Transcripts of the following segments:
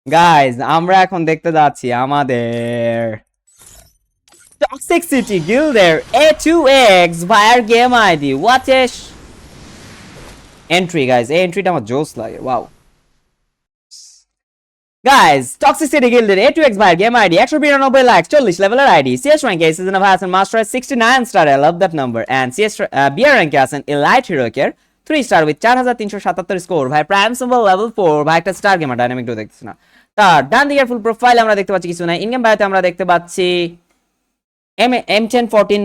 Guys আমরা এখন দেখতে যাচ্ছি আমাদের টক্সিক সিটি গিল্ডের A2X ভাইয়ার game ID. What a entry guys, এই এন্ট্রিটা আমার জোস লাগে। ওয়াও গাইজ, টক্সিক সিটি গিল্ডের A2X ভাইয়ার গেম আইডি 192 লাখ 40 লেভেলের আইডি। সিএস র্যাঙ্কে সিজন অফ আছেন master 69 star, I love that number. And CS BR র্যাঙ্কে আছেন এলাইট হিরোকের 3 স্টার উইথ 4377 স্কোর। ভাই প্রাইম সিম্বল লেভেল 4, ভাই একটা স্টার গেমার, ডাইনামিক ডো দেখতেছি না। তার ডান দিকের ফুল প্রোফাইল আমরা দেখতে পাচ্ছি কিছু নাই। ইনগেম বায়োতে আমরা দেখতে পাচ্ছি M1014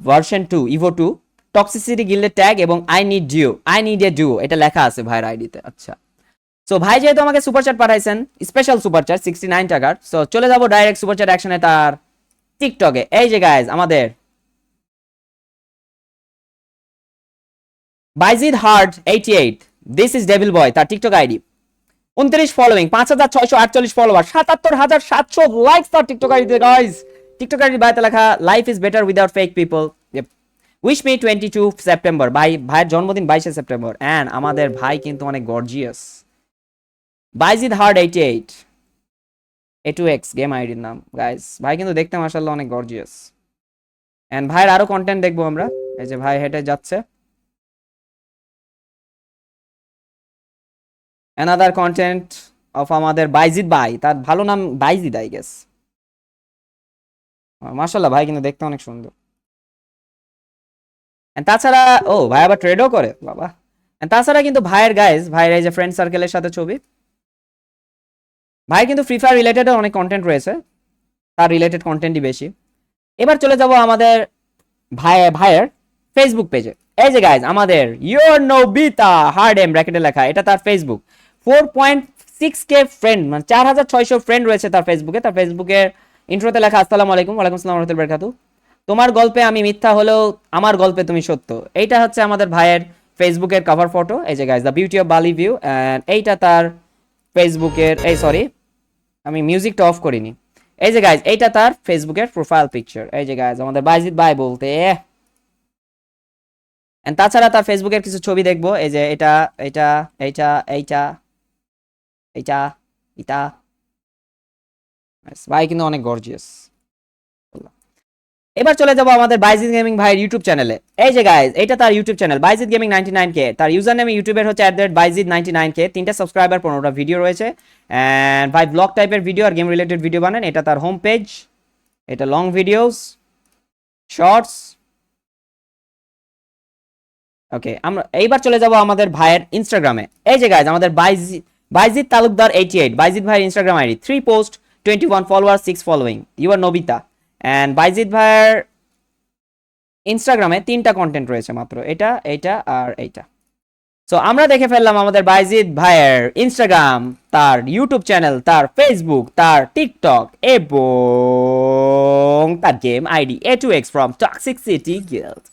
ভার্সন 2 ইভো 2 টক্সিসিটি গিল্ডের ট্যাগ এবং আই নিড এ ডুও এটা লেখা আছে ভাইয়ের আইডিতে। আচ্ছা, সো ভাই যেহেতু আমাকে সুপার চ্যাট পাঠাইছেন, স্পেশাল সুপার চ্যাট 69 টাকার, সো চলে যাব ডাইরেক্ট সুপার চ্যাট অ্যাকশনে তার টিকটকে। এই যে গাইজ আমাদের Bayzid hard 88, this is devil boy, তার TikTok ID 29 following, 5648 follower, 77700 likes তার টিকটক আইডিতে। গাইজ টিকটক আইডি বাইতে লেখা life is better without fake people. Wish me 22 September. ভাইয়ের জন্মদিন 22 সেপ্টেম্বর। এন্ড আমাদের ভাই কিন্তু অনেক gorgeous. Bayezid hard 88 A2X game আইডির নাম। গাইজ ভাই কিন্তু দেখতে মাশাআল্লাহ অনেক গর্জিয়াস। এন্ড ভাইয়ের আরো কন্টেন্ট দেখবো আমরা। এই যে ভাই হেঁটে যাচ্ছে, অ্যানাদার কন্টেন্ট অফ আমাদের বাইজিদ ভাই, তার ভালো নাম বাইজিদ আই গেস। মাশাআল্লাহ ভাই কিন্তু দেখতে অনেক সুন্দর। তাছাড়া ও ভাই আবার ট্রেডও করে বাবা। তাছাড়া কিন্তু ভাইয়ের গাইজ, ভাইয়ের এই যে ফ্রেন্ড সার্কেলের সাথে ছবি, ভাই কিন্তু ফ্রি ফায়ার রিলেটেড অনেক কন্টেন্ট রয়েছে, তার রিলেটেড কন্টেন্টই বেশি। এবার চলে যাব আমাদের ভাইয়ের ফেসবুক পেজে। এই যে গাইজ আমাদের ইয়োর নোবিতা হার্ড এম ব্র্যাকেটে লেখা, এটা তার ফেসবুক। 4.6k ফ্রেন্ড, মানে 4600 ফ্রেন্ড রয়েছে তার ফেসবুকে। তার ফেসবুকের ইন্ট্রোতে লেখা আসসালামু আলাইকুম, ওয়ালাইকুম আসসালাম ওয়া রাহমাতুল্লাহি ওয়া বারাকাতুহু। তোমার গল্পে আমি মিথ্যা হলেও আমার গল্পে তুমি সত্য। এইটা হচ্ছে আমাদের ভাইয়ের ফেসবুকের কভার ফটো। এই যে গাইজ দ্য বিউটি অফ বালি ভিউ, এন্ড এইটা তার ফেসবুকের, এই সরি আমি মিউজিকটা অফ করিনি। এই যে গাইজ এইটা তার ফেসবুকের প্রোফাইল পিকচার। এই যে গাইজ আমাদের বাইজিদ ভাই বলতে। এন্ড তাছাড়া তার ফেসবুকের কিছু ছবি দেখবো। এই যে এটা এটা এইটা এইটা এইটা এটা, ভাই কিন্তু অনেক গর্জিয়াস। এবার চলে যাবো আমাদের বাইজিদ গেমিং ভাইয়ের ইউটিউব চ্যানেলে। এই যে গাইজ এটা তার YouTube channel Bayezid gaming 99k। তার ইউজার নেম ইউটিউবের হচ্ছে @বাইজিদ99k। 3টা সাবস্ক্রাইবার, 15টা ভিডিও রয়েছে। এন্ড ভাই ব্লগ টাইপের ভিডিও আর গেম রিলেটেড ভিডিও বানান। এটা তার হোম পেজ, এটা লং ভিডিওস, শর্টস। ওকে, আমরা এইবার চলে যাব আমাদের ভাইয়ের ইনস্টাগ্রামে। এই যে গাইজ আমাদের বাইজিদ তালুকদার 88, বাইজিদ ভাইয়ের Instagram ID 3 post 21 follower 6 following, you are নবিতা। এন্ড বাইজিদ ভাইয়ের ইনস্টাগ্রামে 3টা কন্টেন্ট রয়েছে মাত্র, এটা এইটা আর এইটা। সো আমরা দেখে ফেললাম আমাদের বাইজিদ ভাইয়ের ইনস্টাগ্রাম, তার ইউটিউব চ্যানেল, তার ফেসবুক, তার টিকটক এবং তার game ID A2X from toxic city guild.